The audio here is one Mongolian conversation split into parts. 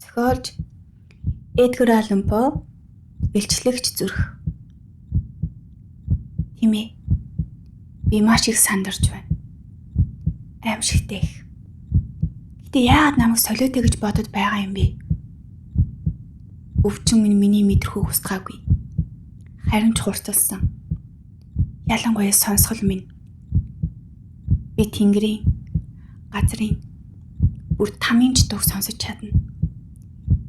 Зохиолч Эдгар Аллан По, бэлчлэгч зүрх. Тийм ээ. Би маш их сандарч байна. Аимшигтэй их. Гэтэ яагаад намайг солиотой гэж бодод байгаа юм бэ? Өвчин минь миний мэдрэхүйг устгаагүй. Харин ч хурцлсан. Ялангуяа сонсгол минь. Би тэнгэрийн, газрын, бүр тамийн ч дууг сонсож чадна.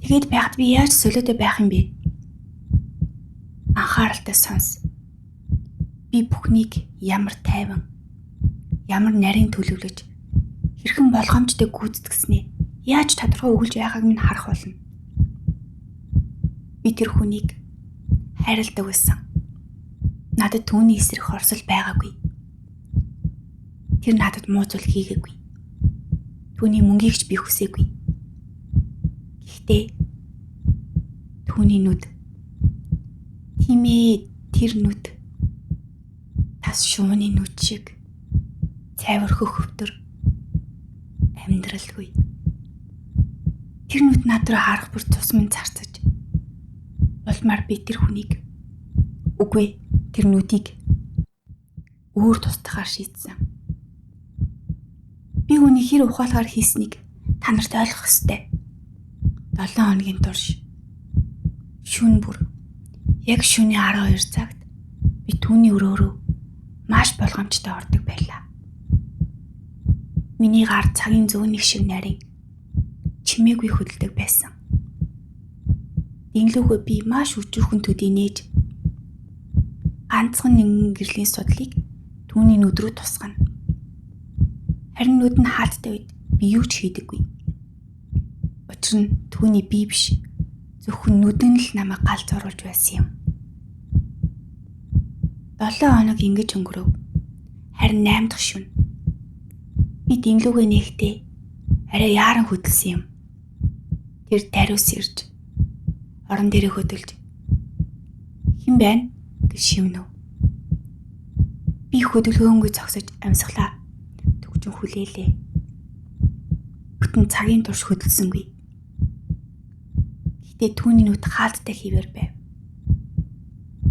Тэгээд байхад би яаж солиотой байх юм бэ? Анхааралтай сонс. Би бүхнийг ямар тайван, ямар нарийн төлөвлөж, хэрхэн болгоомжтой гүйцэтгснээ яаж тодорхой өгүүлж байгааг минь харах болно. Би тэр хүнийг хайрладаг байсан. Надад түүний эсрэг хорсол байгаагүй. Тэр надад муу зүйл хийгээгүй. Түүний мөнгийг ч би хүсээгүй. Гэхдээ түүний нүд, тийм ээ, тэр нүд тас шувууны нүд шиг цайвар хөвтөр амьдралгүй. Тэр нүд над руу харах бүр цус минь зарцаж. Улмаар би тэр хүнийг, үгүй тэр нүдийг өөр тусдахаар шийдсэн. Би үүнийг хэр ухаалгаар хийснийг та нарт ойлгох ёстой. 7 хоногийн турш шөнө бүр яг шөнийн 12 цагт би түүний өрөө рүү маш болгоомжтой ордог байлаа. Миний гар цагийн зүүнних шиг нарийн чимээгүй хөдөлдөг байсан. Дэнлүүгөө би маш өчүүхэн төдий нээж ганцхан нэгэн гэрлийн судлыг түүний нүд рүү тусгана. Харин нүд нь хаалттай үед би юу ч хийдэггүй. Учир нь түүний бие биш, зөвхөн нүдэн л намайг галзууруулж байсан юм. 7 хоног ингэж өнгөрөв. Харин 8 дахь шөнө би дэнлүүгээ нээхдээ арай яаран хөдөлсөн юм. Тэр даруйс ирж орон дээрээ хөдөлж "Хэн байна?" гэж шивнэв. Би хөдөлгөөнгүй зогсож амьсгалаа төгжин хүлээлээ. Бүтэн цагийн турш хөдөлсөнгүй. Гэтэ түүний нүд хаалттай хിവэр байв.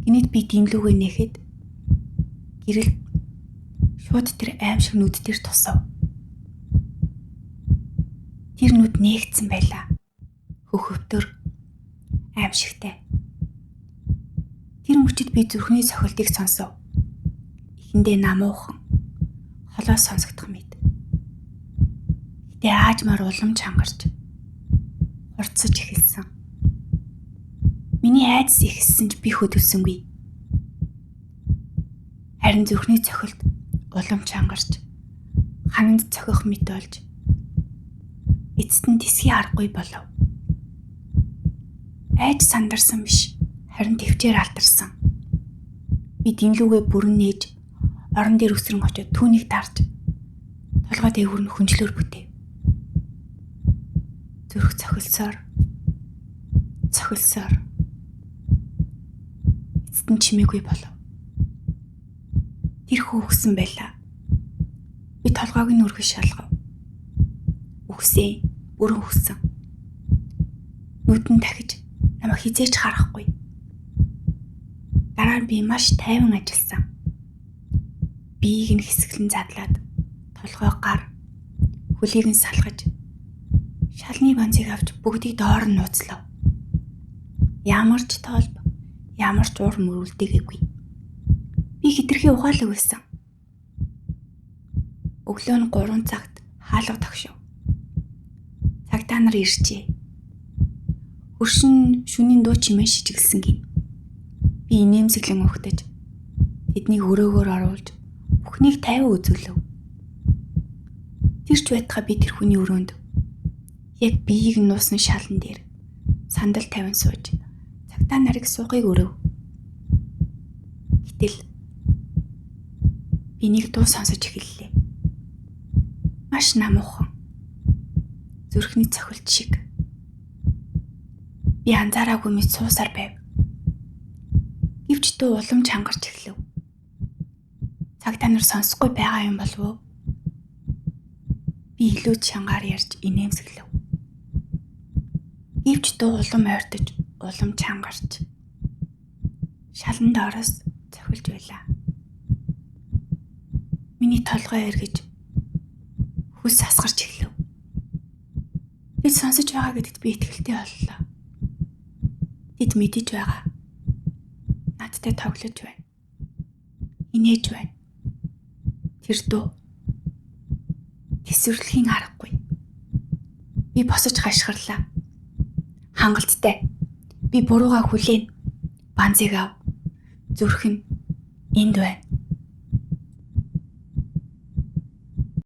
Гинэд би дэнлүүгээ нээхэд гэрэл шууд тэр аимшиг нүд дээр тусав. Тэр нүд нээгдсэн байлаа. Хөхөвтөр, аимшигтай. Тэр мөчид би зүрхний цохилтыг сонсов. Эхэндээ намуухан, холоос сонсогдох мэт. Гэтэ аажмаар улам чангарч хурцсаж эхэлсэн. Миний айдас ихссэн ч би хөдөлсөнгүй. Харин зүрхний цохилт улам чангарч хананд цохих мэт болж эцэст нь тисхий аргагүй болов. Айж сандарсан биш, харин төвчээр алдарсан. Би дэнлүүгээ бүрэн нээж орон дээр өсрөн очоод түүнийг дарж толгой дээгүүр нь хүнчлөөр бүтэв. Зүрх цохилсоор эцэст нь чимээгүй болов. Тэр хөөгсөн байлаа. Би толгойг нь өргөж шалгав. Үхсэн, бүрэн үхсэн. Нүдэн дахиж намайг хизээч харахгүй. Дараа нь би маш тайван ажилласан. Биеийг нь хэсэглэн задлаад, толгой гар, хөлийг нь салгаж, шалны бонцыг авч бүгдийг доор нь нууцлав. Ямар ч тоолб, ямар ч уур мөрүүлдэггүй. Би хитрхи ухаалаг байсан. Өглөө нь 3 цагт хаалга тогшов. Цагтаа нар иржээ. Хөршин шөнийн дуу чимээ шижиглсэн гин. Би инээмсэглэн ухтаж тэднийг өрөөгөөр оруулж бүхнийг тайван үзүүлв. Тэрч байтугай би тэр хүний өрөөнд яг биеийг нь нуусан шалан дээр сандал тавин сууж цагтаа нарыг суухыг өрөв. Гэтэл би нэг дуу сонсож эхэллээ. Маш намуухан. Зүрхний цохилт шиг. Би анзаараагүй мэт суусаар байв. Гэвч дуу улам чангарч эхлэв. Цагтаа нар сонсохгүй байгаа юм болов уу? Би илүү чангаар ярьж инээмсэглэв. Ивч дуу улам ойртож, улам чангарч шалан доороос цохилж байлаа. Миний толгой эргэж хүс асгарч эхлэв. Бид сонсож байгаа гэдэгт би итгэлтэй боллоо. Бид мэдэж байгаа. Надтай тоглож байна. Инээж байна. Тэр дуу тэсвэрлэхийн аргагүй. Би босож хашгирлаа. Хангалттай. Би буруугаа хүлээн. Банзыг ав. Зүрх нь энд байна.